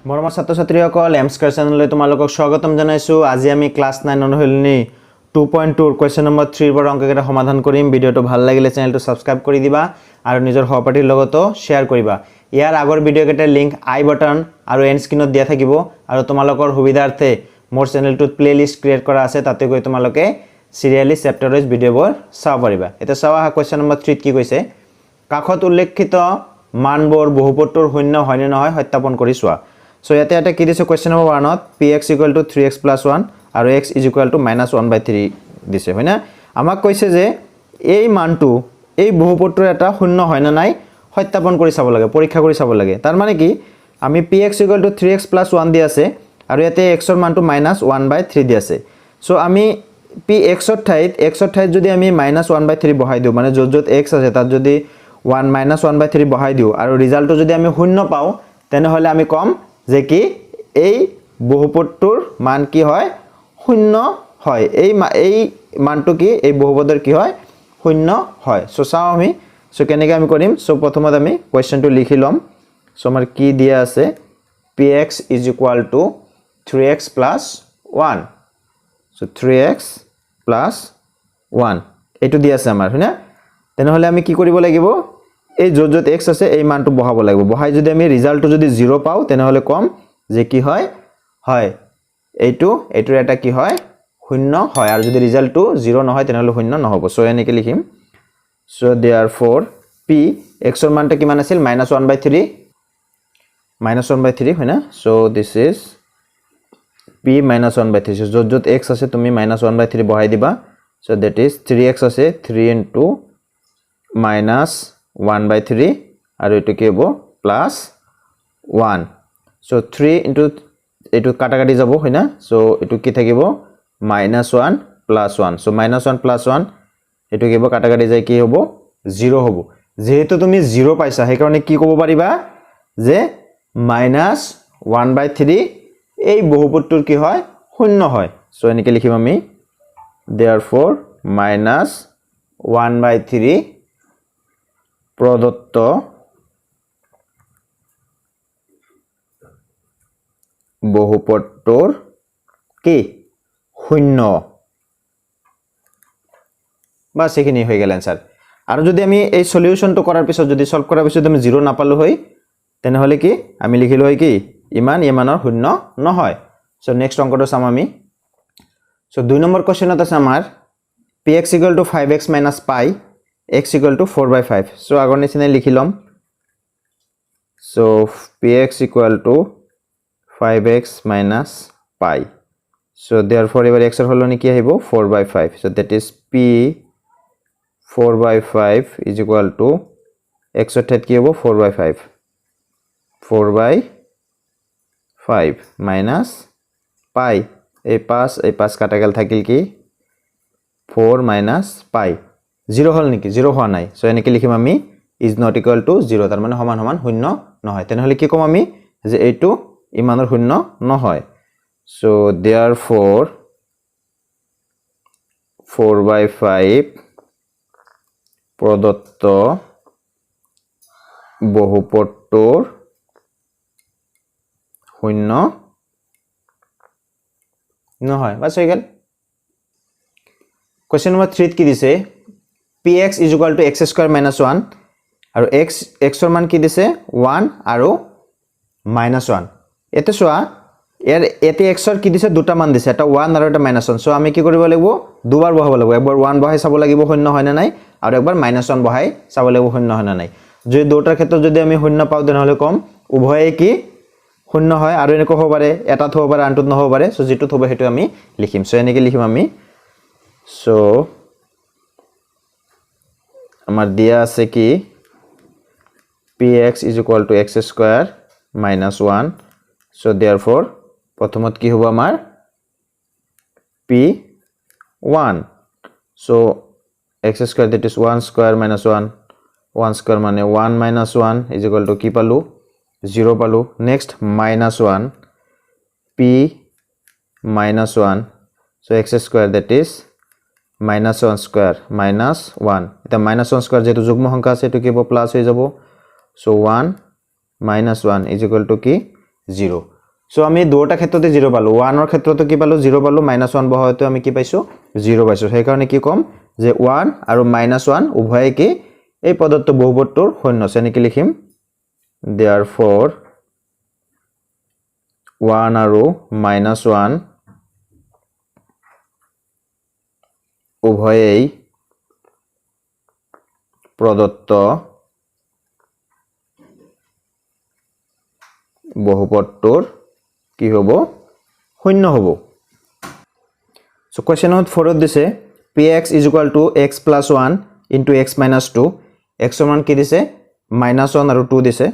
মৰমৰ ছাত্ৰ ছাত্ৰীসকল এম স্কয়াৰ চেনেললৈ তোমালোকক স্বাগতম জনাইছো। আজি আমি ক্লাস 9 অনুশীলনী 2.2 কোৱেশ্চন নম্বৰ 3 ৰ অংককেইটা সমাধান কৰিম। ভিডিওটো ভাল লাগিলে চেনেলটো সাবস্ক্ৰাইব কৰি দিবা আৰু নিজৰ সহপাঠীৰ লগতো শেয়াৰ কৰিবা। ইয়াৰ আগৰ ভিডিওকেইটাৰ লিংক আই বাটন আৰু এণ্ড স্ক্ৰীনত দিয়া থাকিব আৰু তোমালোকৰ সুবিধাৰ্থে মোৰ চেনেলটোত প্লেলিষ্ট ক্ৰিয়েট কৰা আছে, তাতে গৈ তোমালোকে সিৰিয়ালি চেপ্টাৰ ওয়াইজ ভিডিওবোৰ চাব পাৰিবা। এটা চাওয়া কোৱেশ্চন নম্বৰ 3 কি কৈছে, কাখত উল্লেখিত মানবোৰ বহুপদটোৰ শূন্য হয় নে নহয় সত্যাপন কৰি চোৱা। So ইয়াতে কি দিছে কোৱেশ্চন নম্বৰ 1 ত px = 3x + 1 আৰু x = -1/3 দিছে হয় না। আমাক কৈছে যে এই মানটো এই বহুপদটোৰ এটা শূন্য হয় না নাই সত্যাপন কৰি চাব লাগে, পৰীক্ষা কৰি চাব লাগে। তাৰ মানে কি আমি px = 3x + 1 দি আছে আৰু ইয়াতে x ৰ মানটো -1/3 দি আছে। সো আমি px ৰ ঠাইত যদি আমি -1/3 বহাই দিও, মানে যত x আছে তাত যদি 1 - 1/3 বহাই দিও আৰু ৰিজাল্টটো যদি আমি শূন্য পাও, তেনে হলে আমি কম যে কি এই বহুপদটোৰ মান কি হয় শূন্য হয়। এই মানটো কি এই বহুপদৰ কি হয় শূন্য হয়। সো চাও আমি কেনেকৈ আমি কৰিম। সো প্ৰথমত আমি কোৱেশ্চনটো লিখি লম। সো আমাৰ কি দিয়া আছে px = 3x + 1। সো 3x + 1 এটো দিয়া আছে আমাৰ হয়না। তেনে হলে আমি কি কৰিব লাগিব, এই যত x আছে এই মানটো বহাব লাগিব। বহাই যদি আমি ৰিজাল্টটো যদি 0 পাও, তেনে হলে কম যে কি হয় এইটোৰ এটা কি হয় শূন্য হয়। আৰু যদি ৰিজাল্টটো 0 নহয় তেনে হলে শূন্য নহব। সো এনেকৈ লিখিম। সো therefore p x ৰ মানটো কিমান আছিল -1/3 হয় না। So this is p -1/3। So যত x আছে তুমি -1/3 বহাই দিবা। সো দ্যাট ইজ 3x আছে 3 * -1/3 আৰু এটো কি হ'ব +1। সো 3 * এটো কাটাকাটি যাব হয় না। সো এটো কি থাকিব -1 + 1। সো -1 + 1 এটো কি হ'ব কাটাকাটি যায় কি হ'ব 0 হ'ব। যেহেতু তুমি 0 পাইছা সেই কাৰণে কি ক'ব পাৰিবা যে -1/3 এই বহুপদটোৰ কি হয় শূন্য হয়। সো এনেকৈ লিখিম আমি therefore -1/3 প্ৰদত্ত বহুপদটোৰ কি শূন্য। বাস এখিনি হৈ গেল आंसर। আৰু যদি আমি এই সলিউশনটো কৰাৰ পিছত যদি সলভ কৰাৰ পিছত আমি 0 নাপালো হয়, তেনে হলে কি আমি লিখিলো হয় কি ইমানৰ শূন্য নহয়। সো নেক্সট অংকটো চাম আমি। সো 2 নম্বৰ কোৱেশ্চনত আছে আমাৰ px = 5x - π x = 4/5। সো আগৰ নিচিনাই লিখি লম। So px = 5x - π। So therefore এবাৰ x ৰ হলনি কি আহিব 4/5। So that is p 4/5 = x ৰ ঠাইত কি হ'ব 4/5 minus π। এই 5 কাটা গেল থাকিল কি 4 - π। 0 হল নেকি 0 হোৱা নাই। সো এনেকৈ লিখিম আমি is not equal to 0, তাৰ মানে সমান শূন্য নহয়। তেনে হলে কি কম আমি যে এইটো ইমানৰ শূন্য নহয়। So therefore 4/5 প্ৰদত্ত বহুপদটোৰ শূন্য নহয়। বাস হৈ গেল। কোৱেশ্চন নম্বৰ 3 কি দিছে px = x² - 1 আৰু x ৰ মান কি দিছে 1 আৰু -1। এতে চোৱা এতে x ৰ কি দিছে দুটা মান দিছে, এটা 1 আৰু এটা -1। সো আমি কি কৰিব লাগিব দুবাৰ বহাব লাগিব। একবাৰ 1 বহাই চাব লাগিব শূন্য হয় না নাই, আৰু একবাৰ -1 বহাই চাব লাগিব শূন্য হয় না নাই। যদি দুটাৰ ক্ষেত্ৰত যদি আমি শূন্য পাও তেনেহলে কম উভয়ে কি শূন্য হয়। আৰু এনেকৈ হ'ব পাৰে এটাত হ'ব পাৰে আনটোত নহব পাৰে। সো যেটোত হ'ব হেতু আমি লিখিম। সো এনেকৈ লিখিম আমি। সো আমাৰ দিয়া আছে কি px = x² - 1। So therefore প্ৰথমত কি হ'ব আমাৰ p1। So x² that is 1² - 1 1² মানে 1 - 1 = কি পালো 0 পালো। Next -1 p -1। So x² that is -1² -1। এটা -1² যেটো যুগ্ম সংখ্যা আছে এটো কি হ'ব প্লাস হৈ যাব। So 1 - 1 = কি 0। সো আমি দুটা ক্ষেত্ৰতে 0 পালো 1 ৰ ক্ষেত্ৰতে কি পালো 0 পালো -1 বহাওতে আমি কি পাইছো 0 পাইছো সেই কাৰণে কি কম যে 1 আৰু -1 উভয়ে কি এই পদত্ব বহুপদটোৰ শূন্য সেনেকৈ লিখিম therefore 1 আৰু -1 উভয়েই প্ৰদত্ত বহুপদটোৰ কি হ'ব শূন্য হ'ব সো কোৱেশ্চন নম্বৰ 4 দিছে px = x + 1 * x - 2 x ৰ মান কি দিছে -1 আৰু 2 দিছে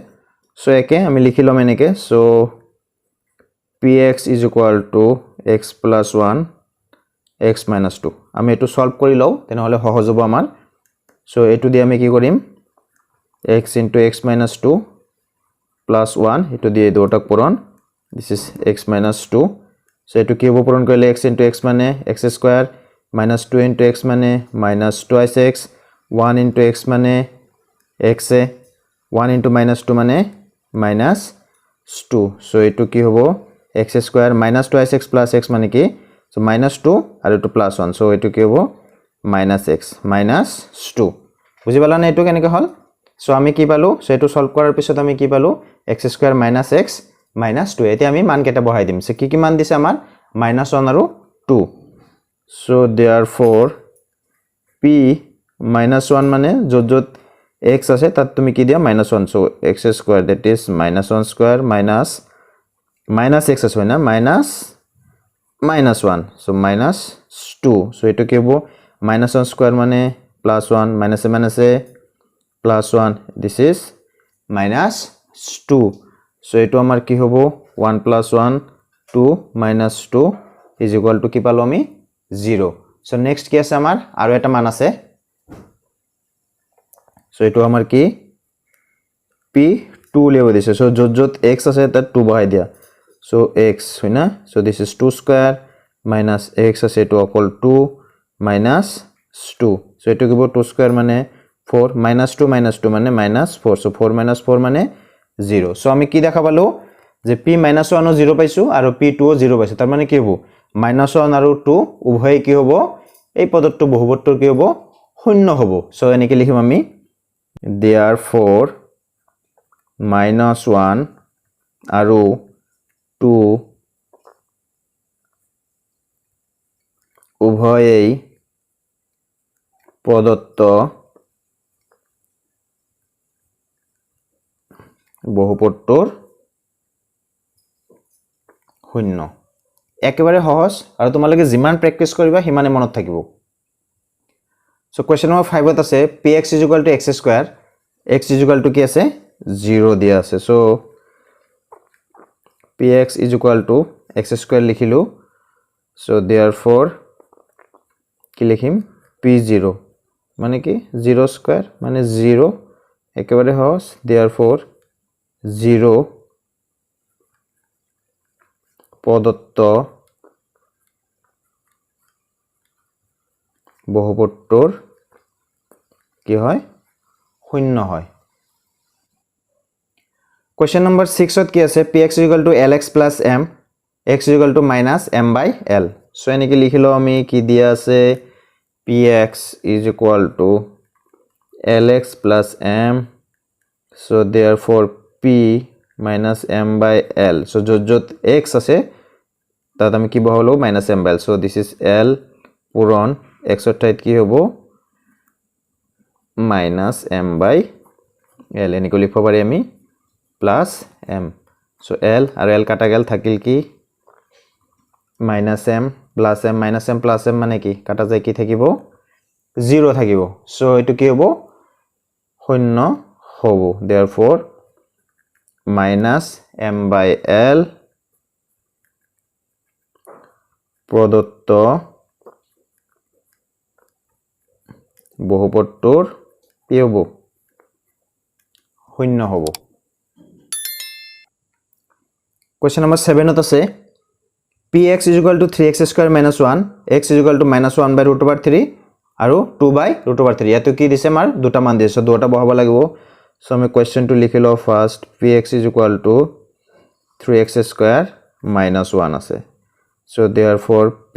সো একে আমি লিখি লম এনেকে সো px = x + 1 x - 2 আমি এটো সলভ কৰি লও তেনেহলে সহজ হ'ব আমাৰ সো এটো দি আমি কি কৰিম x * x - 2 + 1 এটো দিয়ে দুটাক পূৰণ this is x - 2 সো এটো কি হ'ব পূৰণ কৰিলে x * x মানে x² -2 * x মানে -2x 1 * x মানে x 1 * -2 মানে -2 সো এটো কি হ'ব x² -2x + x মানে কি সো -2 আৰু এটো +1 সো এটো কি হ'ব -x -2 বুজি পালা না এটো কেনেকৈ হল সো আমি কি পালো সো এটো সলভ কৰাৰ পিছত আমি কি পালো x² - x -2 এতিয়া আমি মান কেটা বহাই দিম সো কি মান দিছে আমাৰ -1 আৰু 2 so therefore p -1 মানে যত x আছে তাত তুমি কি দিয়া -1 so x² that is -1² - x আছে না -1 so -2 so এটো কি হ'ব -1² মানে +1 -1 this is -2 so এটো আমাৰ কি হ'ব 1 + 1 2 - 2 = কি পালো আমি 0 so next কি আছে আমাৰ আৰু এটা মান আছে so এটো আমাৰ কি p2 লেও দিছে so যত x আছে তাত 2 বহাই দিয়া so x হয়না so this is 2² - x আছে এটো অকল 2 - 2 so এটো কি হ'ব 2² মানে 4 -2 - 2 মানে -4 so 4 - 4 মানে 0 so আমি কি দেখা পালো যে p - 1 ও 0 পাইছো আৰু p2 ও 0 পাইছো তাৰ মানে কি হ'ব -1 আৰু 2 উভয়ে কি হ'ব এই পদত্ব বহুপদটোৰ কি হ'ব শূন্য হ'ব সো এনেকৈ লিখিম আমি therefore -1 আৰু 2 উভয়েই প্ৰদত্ত বহুপদটোৰ শূন্য একেবাৰে সহজ আৰু তোমালোকে যিমান প্ৰেক্টিস কৰিবা হিমানে মনত থাকিব সো কোৱেশ্চন নম্বৰ 5 ত আছে px = x² x = কি আছে 0 দিয়া আছে সো px = x² লিখিলো সো therefore কি লিখিম p0 মানে কি 0² মানে 0 একেবাৰে সহজ therefore 0 প্ৰদত্ত বহুপদটোৰ কি হয় শূন্য হয় কোৱেশ্চন নম্বৰ 6 ত কি আছে px = lx + m x = -m/l so এনেকৈ লিখিলো আমি কি দিয়া আছে px = lx + m so therefore p -m/l so যত x আছে তাত আমি কি বহালো -m/l so this is l পূৰণ x ৰ ঠাইত কি হ'ব -m/l এনেকৈ লিখিব পাৰি আমি +m so l আৰু l কাটা গেল থাকিল কি -m + m -m + m মানে কি কাটা যায় কি থাকিব 0 থাকিব so এটো কি হ'ব শূন্য হ'ব therefore -m/l প্ৰদত্ত বহুপদটোৰ কি হ'ব শূন্য হ'ব কোৱেশ্চন নম্বৰ 7 ত আছে px = 3x² - 1 x = -1/√3 আৰু 2/√3 ইয়াতো কি দিছে আমাৰ দুটা মান দিছে দুটা বহাব লাগিব সো আমি কোৱেশ্চনটো লিখি লও ফাৰ্স্ট px = 3x² -1 আছে so therefore p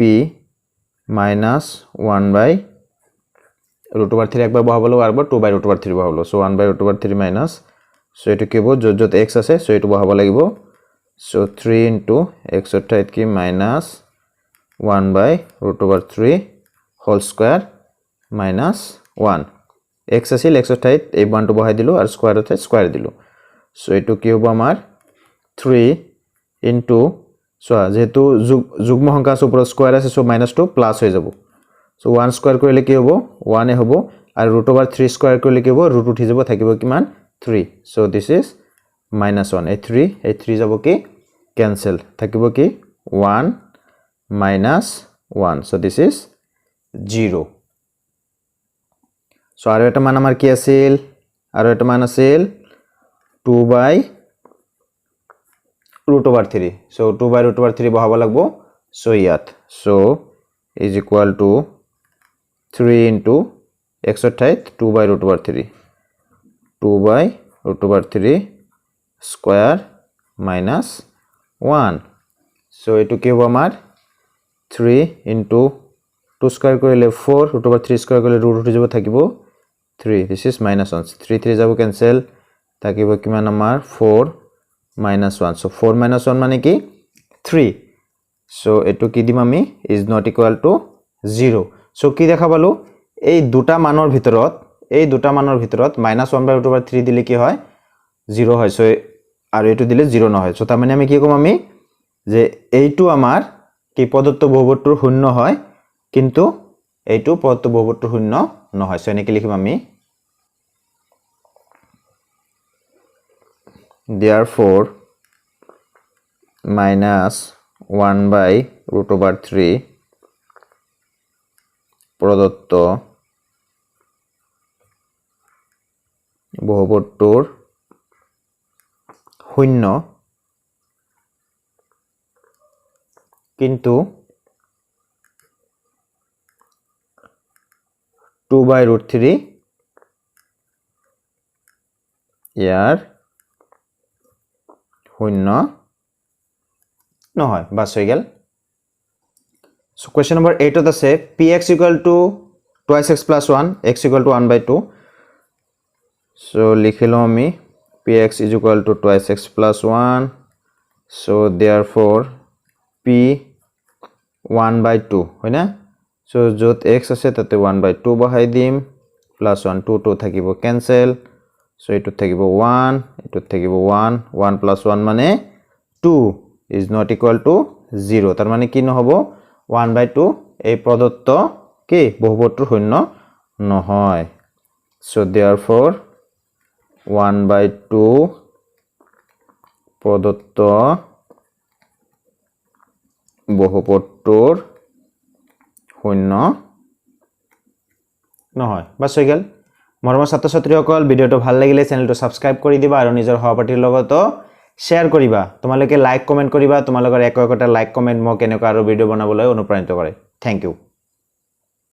-1/√3 একবার বহাবলো আর 2/√3 বহাবলো so 1/√3 মাইনাস so এটো কি হবো যত x আছে so এটো বহাব লাগিব so 3 into x অর্থাৎ কি -1/√3 হোল স্কয়ার -1 x আছিল x অর্থাৎ এই বানটো বহাই দিলো আর স্কয়ার অর্থাৎ স্কয়ার দিলো so এটো কি হবো আমার 3 into so যেহেতু যুগ্ম সংখ্যা আছে উপর স্কয়ার আছে so -2 প্লাস হয়ে যাব so 1 স্কয়ার কৰিলে কি হবো 1 এ হবো আৰ √3 স্কয়াৰ কৰিলে কি হবো √ উঠি যাব থাকিব কিমান 3 so this is -1 এই 3 যাব কি cancel থাকিব কি 1 -1 so this is 0 so আৰু এটা মান আমাৰ কি আছিল আৰু এটা মান আছিল 2/√3 so 2/√3 বহাব লাগব so ইয়াত so is equal to 3 into x অর্থাৎ 2/√3 2/√3 স্কয়ার -1 so এটো কি হবে আমার 3 into 2 স্কয়ার কৰিলে 4 √3 স্কয়াৰ কৰিলে √ উঠি যাব থাকিব 3 this is -1 3 3 যাব ক্যান্সেল থাকিব কিমান আমাৰ 4 -1 so 4 -1 মানে কি 3 so এটো কি দিম আমি is not equal to 0 so কি দেখা পালো এই দুটা মানৰ ভিতৰত -1/√3 দিলে কি হয় 0 হয় so আৰু এটো দিলে 0 নহয় so তাৰ মানে আমি কি কম আমি যে এইটো আমাৰ কি পদত্ব বহুপদটোৰ শূন্য হয় কিন্তু এইটো পদত্ব বহুপদটোৰ শূন্য নহয় so এনেকৈ লিখিম আমি therefore -1/√3 প্ৰদত্ত বহুপদটোৰ শূন্য কিন্তু 2/√3 ইয়াৰ শূন্য নহয় বাস হৈ গেল so question number 8 ত আছে px equal to 2x plus 1 x equal to 1/2 so লিখিলো আমি px is equal to 2x plus 1 so therefore p 1/2 হয় না so যত x আছে তাতে 1/2 বহাই দিম plus 1 2 2 থাকিব cancel so এটো থাকিব 1 এটো থাকিব 1 1 plus 1 মানে 2 is not equal to 0 তার মানে কি নহব 1/2 এই প্রদত্ত কি বহুপদটোৰ শূন্য নহয় so therefore 1/2 প্ৰদত্ত বহুপদটোৰ শূন্য নহয় বাস হৈ গেল মৰমৰ ছাত্ৰ-ছাত্ৰীসকল ভিডিওটো ভাল লাগিলে চেনেলটো সাবস্ক্ৰাইব কৰি দিবা আৰু নিজৰ সহপাঠীৰ লগত শেয়াৰ কৰিবা তোমালোকে লাইক কমেন্ট কৰিবা তোমালোকৰ একটা লাইক কমেন্ট মোক এনেকুৱা আৰু ভিডিও বনাবলৈ অনুপ্ৰাণিত কৰে থ্যাংক ইউ